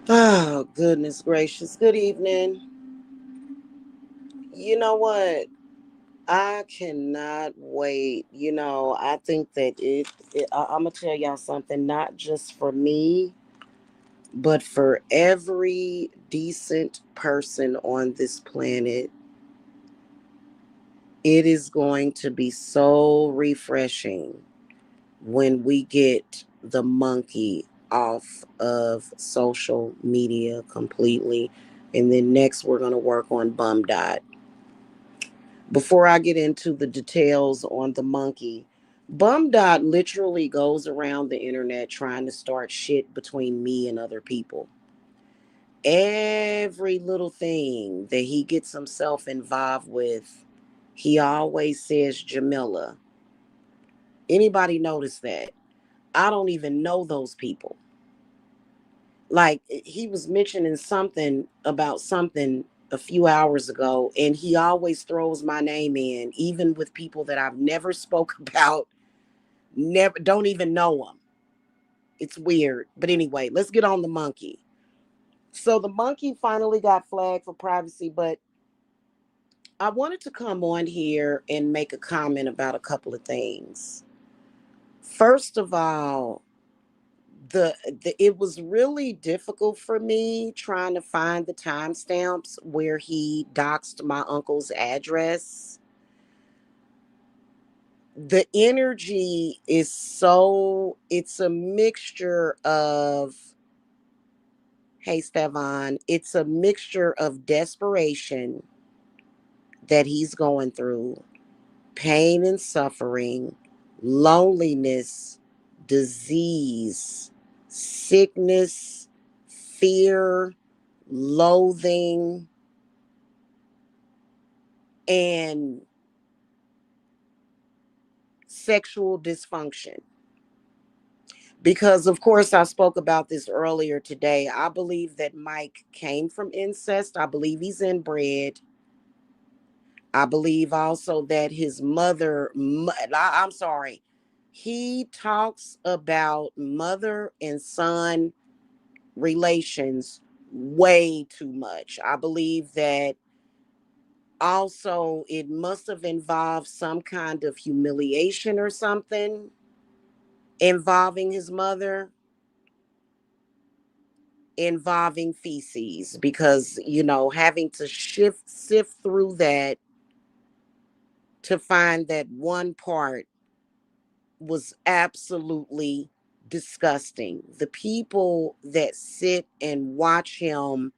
Oh, goodness gracious. Good evening. You know what? I cannot wait. I think that I'm going to tell y'all something, not just for me, but for every decent person on this planet. It is going to be so refreshing when we get the monkey off of social media completely. And then next, we're going to work on Bum Dot. Before I get into the details on the monkey, Bum Dot literally goes around the internet trying to start shit between me and other people. Every little thing that he gets himself involved with, he always says Jamila. Anybody notice that? I don't even know those people. Like he was mentioning something about something a few hours ago, and he always throws my name in, even with people that I've never spoke about, never don't even know them. It's weird. But anyway, let's get on the monkey. So the monkey finally got flagged for privacy, but I wanted to come on here and make a comment about a couple of things. First of all, the it was really difficult for me trying to find the timestamps where he doxed my uncle's address. The energy is so, it's a mixture of, hey Stevan, it's a mixture of desperation that he's going through, pain and suffering, loneliness, disease, sickness, fear, loathing, and sexual dysfunction. Because, of course, I spoke about this earlier today. I believe that Mike came from incest. I believe he's inbred. I believe also that his I'm sorry, he talks about mother and son relations way too much. I believe that also it must have involved some kind of humiliation or something involving his mother, involving feces, because, having to sift through that to find that one part was absolutely disgusting. The people that sit and watch him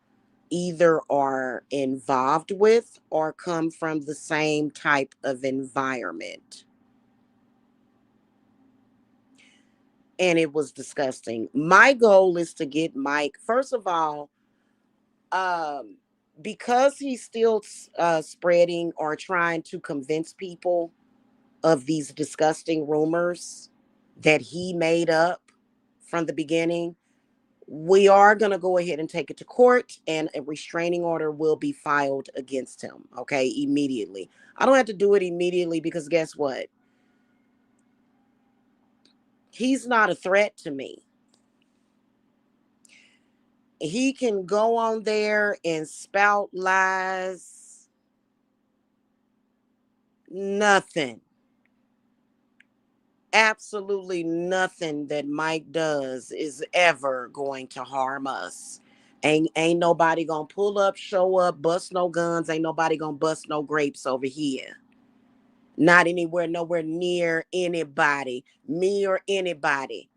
either are involved with or come from the same type of environment. And it was disgusting. My goal is to get Mike, first of all, um, because he's still spreading or trying to convince people of these disgusting rumors that he made up from the beginning. We are going to go ahead and take it to court, and a restraining order will be filed against him, okay, immediately. I don't have to do it immediately because guess what? He's not a threat to me. He can go on there and spout lies. Nothing, absolutely nothing that Mike does is ever going to harm us. Ain't nobody gonna pull up, show up, bust no guns. Ain't nobody gonna bust no grapes over here. Not anywhere, nowhere near anybody, me or anybody,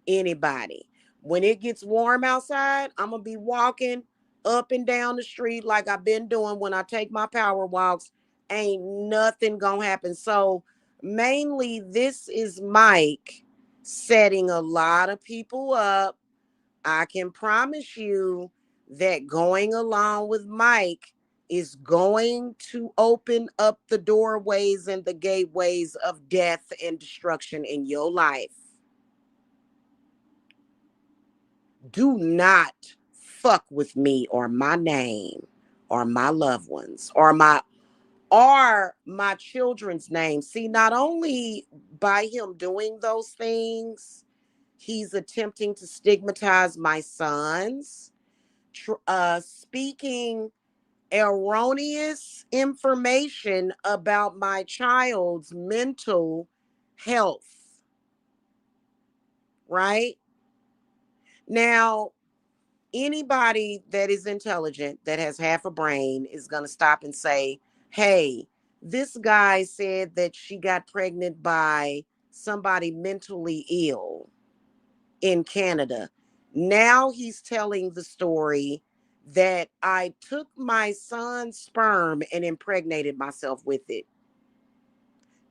anybody. When it gets warm outside, I'm gonna be walking up and down the street like I've been doing when I take my power walks. Ain't nothing gonna happen. So, mainly, this is Mike setting a lot of people up. I can promise you that going along with Mike is going to open up the doorways and the gateways of death and destruction in your life. Do not fuck with me or my name or my loved ones or my children's name. See, not only by him doing those things, he's attempting to stigmatize my sons. speaking erroneous information about my child's mental health, right? Now, anybody that is intelligent, that has half a brain, is going to stop and say, hey, this guy said that she got pregnant by somebody mentally ill in Canada. Now he's telling the story that I took my son's sperm and impregnated myself with it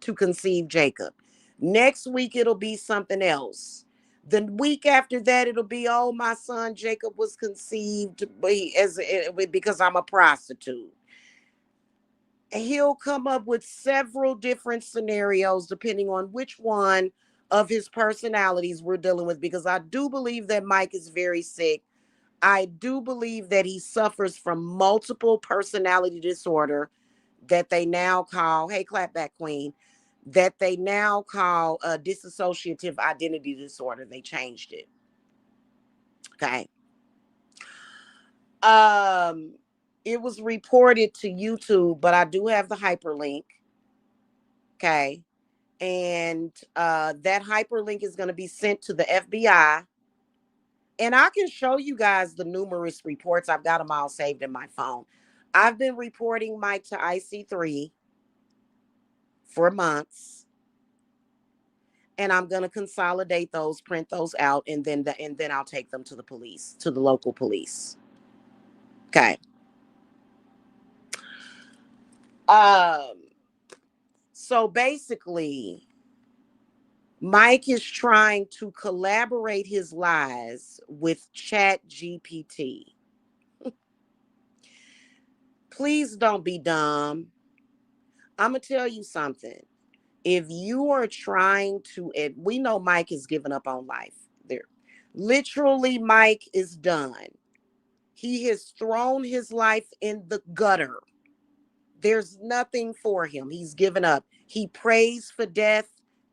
to conceive Jacob. Next week, it'll be something else. The week after that, it'll be, oh, my son Jacob was conceived because I'm a prostitute. And he'll come up with several different scenarios depending on which one of his personalities we're dealing with, because I do believe that Mike is very sick. I do believe that he suffers from multiple personality disorder that they now call, hey, clap back, queen, that they now call a dissociative identity disorder. They changed it. Okay. Um, it was reported to YouTube, but I do have the hyperlink. Okay. And that hyperlink is going to be sent to the FBI. And I can show you guys the numerous reports. I've got them all saved in my phone. I've been reporting Mike to IC3 for months, and I'm going to consolidate those, print those out, and then I'll take them to the police, to the local police. Okay. Um so basically, Mike is trying to collaborate his lies with Chat GPT. Please don't be dumb. I'm going to tell you something. If you are trying to, we know Mike has given up on life. There, literally, Mike is done. He has thrown his life in the gutter. There's nothing for him. He's given up. He prays for death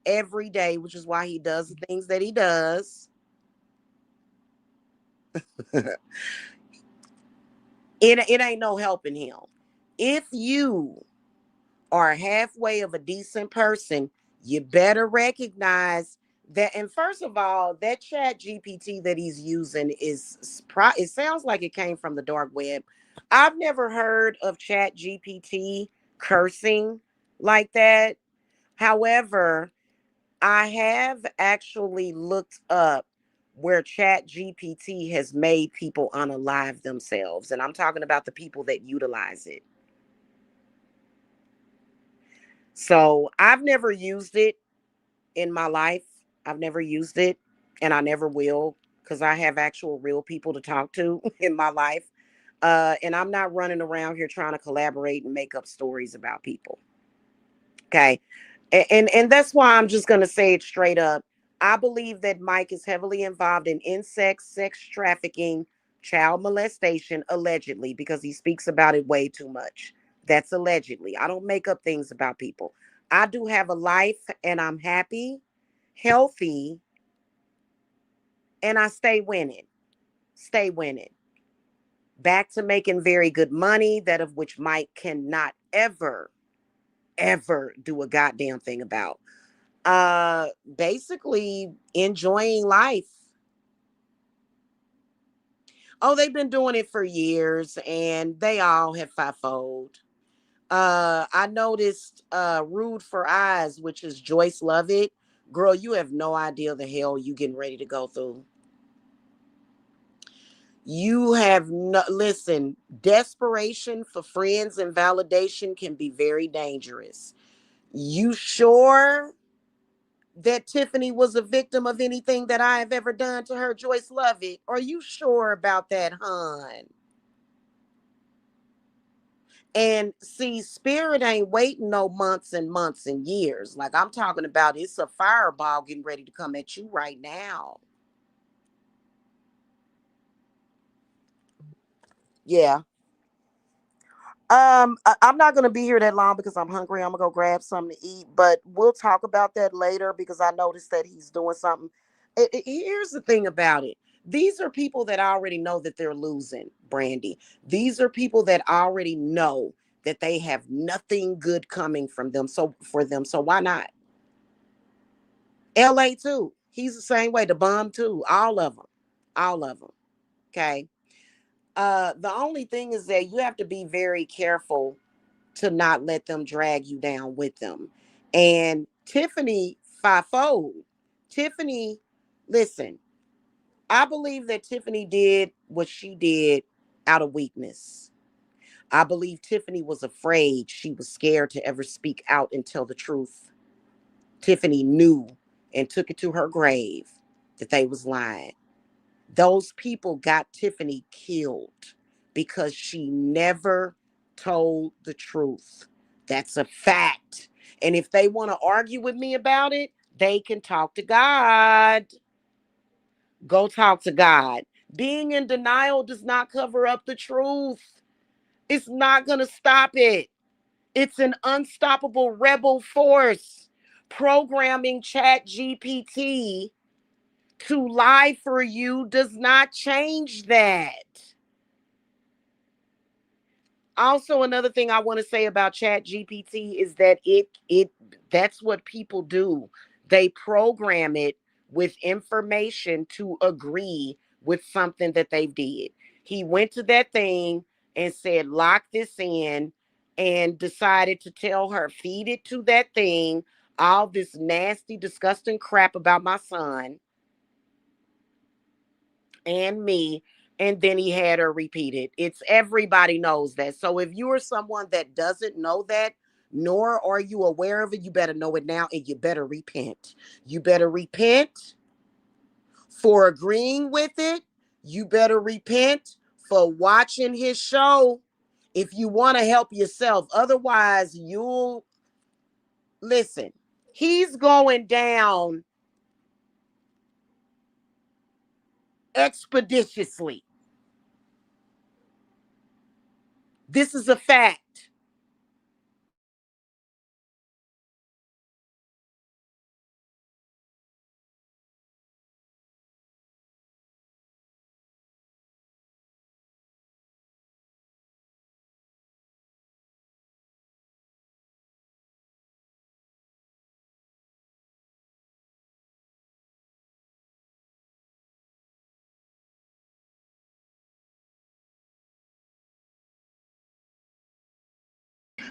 every day, which is why he does the things that he does. It ain't no helping him. If you are halfway of a decent person, you better recognize that. And first of all, that Chat GPT that he's using it sounds like it came from the dark web. I've never heard of Chat GPT cursing like that. However, I have actually looked up where Chat GPT has made people unalive themselves, and I'm talking about the people that utilize it. So I've never used it in my life. I've never used it, and I never will, because I have actual real people to talk to in my life. And I'm not running around here trying to collaborate and make up stories about people. Okay. And that's why I'm just going to say it straight up. I believe that Mike is heavily involved in insect sex trafficking, child molestation, allegedly, because he speaks about it way too much. That's allegedly. I don't make up things about people. I do have a life, and I'm happy, healthy, and I stay winning. Stay winning. Back to making very good money, that of which Mike cannot ever do a goddamn thing about. Basically enjoying life. Oh, they've been doing it for years, and they all have fivefold. I noticed Rude for Eyes, which is Joyce Lovett. Girl, you have no idea the hell you getting ready to go through. You have no, listen, desperation for friends and validation can be very dangerous. You sure that Tiffany was a victim of anything that I have ever done to her, Joyce Lovett? Are you sure about that, hon? And see, Spirit ain't waiting no months and months and years. Like I'm talking about, it's a fireball getting ready to come at you right now. Yeah. I'm not gonna be here that long because I'm hungry. I'm gonna go grab something to eat, but we'll talk about that later because I noticed that he's doing something. Here's the thing about it. These are people that already know that they're losing. Brandy. These are people that already know that they have nothing good coming from them. So for them, so why not? LA too. He's the same way. The Bum too. All of them. All of them. Okay. The only thing is that you have to be very careful to not let them drag you down with them. And Tiffany fivefold. Tiffany, listen, I believe that Tiffany did what she did out of weakness. I believe Tiffany was afraid. She was scared to ever speak out and tell the truth. Tiffany knew and took it to her grave that they was lying. Those people got Tiffany killed because she never told the truth. That's a fact. And if they want to argue with me about it, they can talk to God. Go talk to God. Being in denial does not cover up the truth. It's not going to stop it. It's an unstoppable rebel force. Programming Chat GPT to lie for you does not change that. Also, another thing I want to say about Chat GPT is that it that's what people do. They program it with information to agree with something that they did. He went to that thing and said, lock this in, and decided to tell her, feed it to that thing, all this nasty, disgusting crap about my son and me, and then he had her repeat it. It's everybody knows that. So if you are someone that doesn't know that, nor are you aware of it, you better know it now, and you better repent. You better repent for agreeing with it. You better repent for watching his show if you want to help yourself. Otherwise, you'll listen. He's going down expeditiously. This is a fact.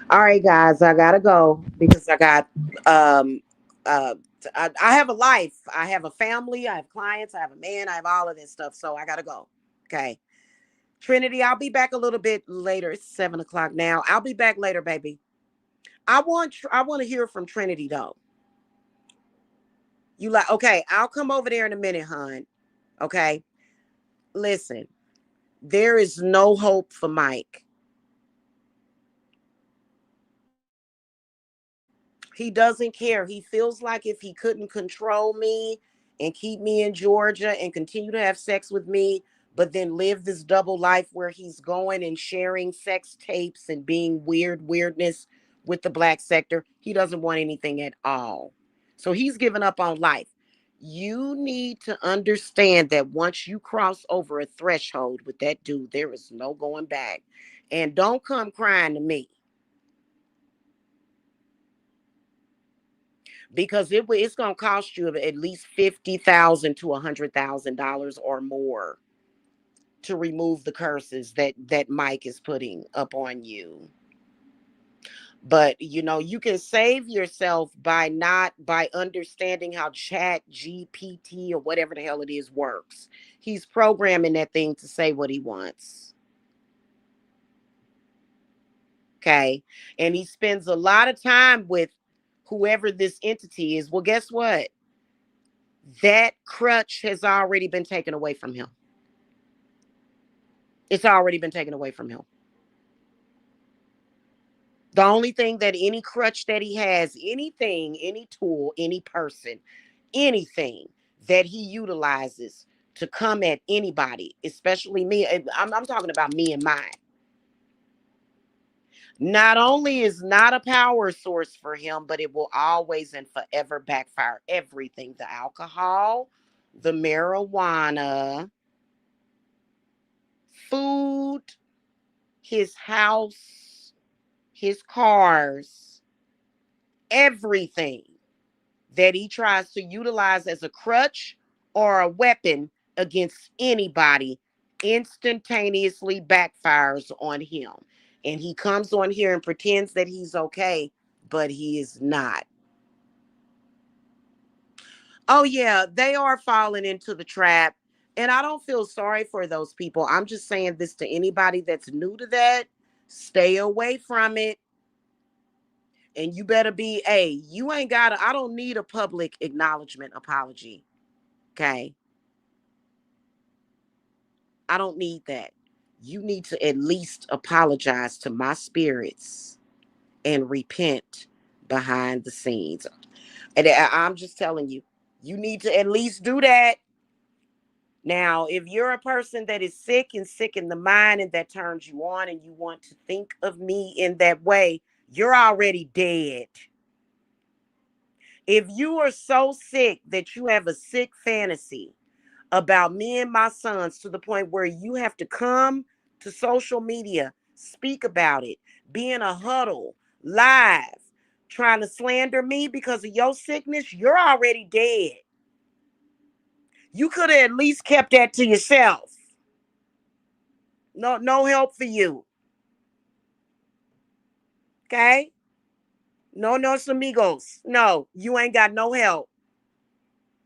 All right, guys, I gotta go because I got um I have a life. I have a family, I have clients, I have a man, I have all of this stuff. So I gotta go. Okay. Trinity, I'll be back a little bit later. It's 7 o'clock now. I'll be back later, baby. I want to hear from Trinity though. You like okay, I'll come over there in a minute, hon. Okay. Listen, there is no hope for Mike. He doesn't care. He feels like if he couldn't control me and keep me in Georgia and continue to have sex with me, but then live this double life where he's going and sharing sex tapes and being weirdness with the black sector, he doesn't want anything at all. So he's given up on life. You need to understand that once you cross over a threshold with that dude, there is no going back. And don't come crying to me, because it's gonna cost you at least $50,000 to $100,000 or more to remove the curses that Mike is putting up on you. But you can save yourself by understanding how Chat GPT or whatever the hell it is works. He's programming that thing to say what he wants. Okay. And he spends a lot of time with whoever this entity is. Well, guess what? That crutch has already been taken away from him. It's already been taken away from him. The only thing that any crutch that he has, anything, any tool, any person, anything that he utilizes to come at anybody, especially me, I'm talking about me and mine, not only is not a power source for him, but it will always and forever backfire. Everything, the alcohol, the marijuana, food, his house, his cars, everything that he tries to utilize as a crutch or a weapon against anybody instantaneously backfires on him. And he comes on here and pretends that he's okay, but he is not. Oh, yeah, they are falling into the trap. And I don't feel sorry for those people. I'm just saying this to anybody that's new to that. Stay away from it. And you better be, hey, you ain't got to, I don't need a public acknowledgement apology. Okay. I don't need that. You need to at least apologize to my spirits and repent behind the scenes. And I'm just telling you, you need to at least do that. Now, if you're a person that is sick and sick in the mind and that turns you on and you want to think of me in that way, you're already dead. If you are so sick that you have a sick fantasy about me and my sons to the point where you have to come to social media, speak about it, be in a huddle, live, trying to slander me because of your sickness, you're already dead. You could have at least kept that to yourself. No help for you. Okay? No, amigos. No, you ain't got no help.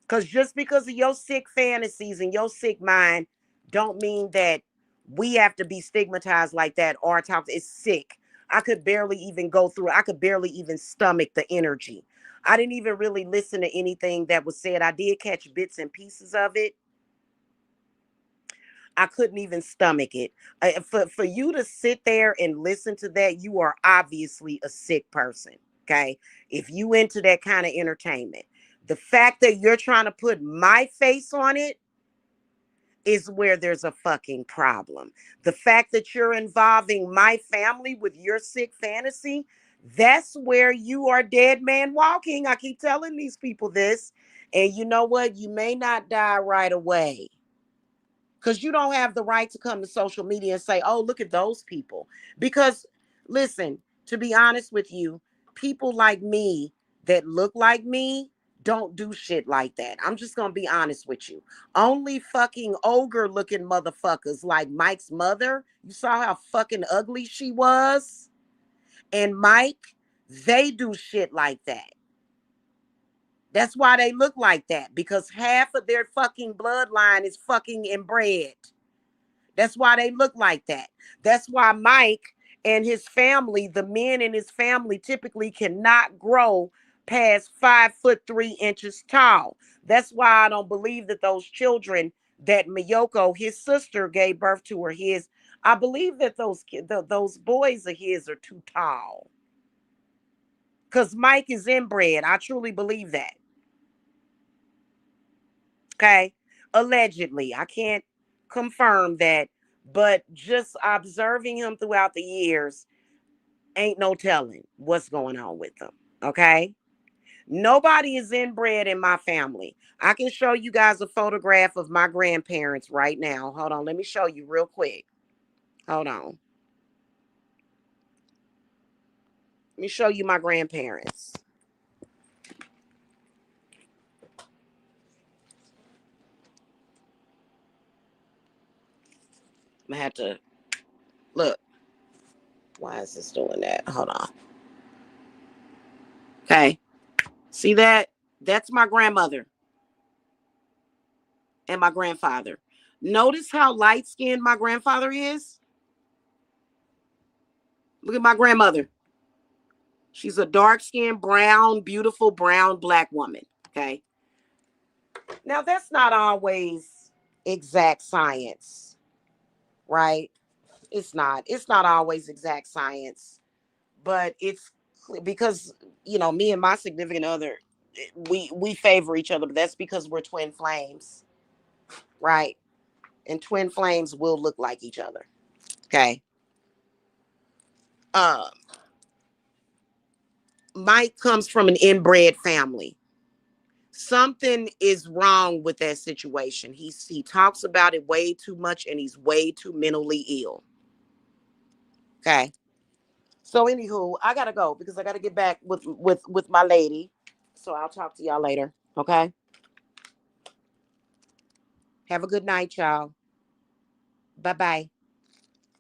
Because just because of your sick fantasies and your sick mind don't mean that we have to be stigmatized like that or talk. It's sick. I could barely even go through it. I could barely even stomach the energy. I didn't even really listen to anything that was said. I did catch bits and pieces of it. I couldn't even stomach it. For you to sit there and listen to that, you are obviously a sick person. Okay. If you into that kind of entertainment, the fact that you're trying to put my face on it is where there's a fucking problem. The fact that you're involving my family with your sick fantasy, that's where you are dead man walking. I keep telling these people this. And you know what? You may not die right away. Because you don't have the right to come to social media and say, oh, look at those people. Because, listen, to be honest with you, people like me that look like me don't do shit like that. I'm just going to be honest with you. Only fucking ogre looking motherfuckers like Mike's mother, you saw how fucking ugly she was? And Mike, they do shit like that. That's why they look like that, because half of their fucking bloodline is fucking inbred. That's why they look like that. That's why Mike and his family, the men in his family, typically cannot grow past 5'3" tall. That's why I don't believe that those children that Miyoko, his sister, gave birth to, are his. I believe that those boys of his are too tall. Because Mike is inbred. I truly believe that. Okay. Allegedly. I can't confirm that, but just observing him throughout the years, ain't no telling what's going on with them. Okay. Nobody is inbred in my family. I can show you guys a photograph of my grandparents right now. Hold on. Let me show you real quick. Hold on. Let me show you my grandparents. I'm going to have to look. Why is this doing that? Hold on. Okay. See that? That's my grandmother and my grandfather. Notice how light skinned my grandfather is. Look at my grandmother. She's a dark skinned, brown, beautiful, brown, black woman. Okay. Now, that's not always exact science, right? It's not. It's not always exact science, but it's because, me and my significant other, we favor each other, but that's because we're twin flames, right? And twin flames will look like each other. Okay. Um, Mike comes from an inbred family. Something is wrong with that situation. He talks about it way too much and he's way too mentally ill. Okay. So anywho, I gotta go because I gotta get back with my lady. So I'll talk to y'all later. Okay. Have a good night, y'all. Bye bye.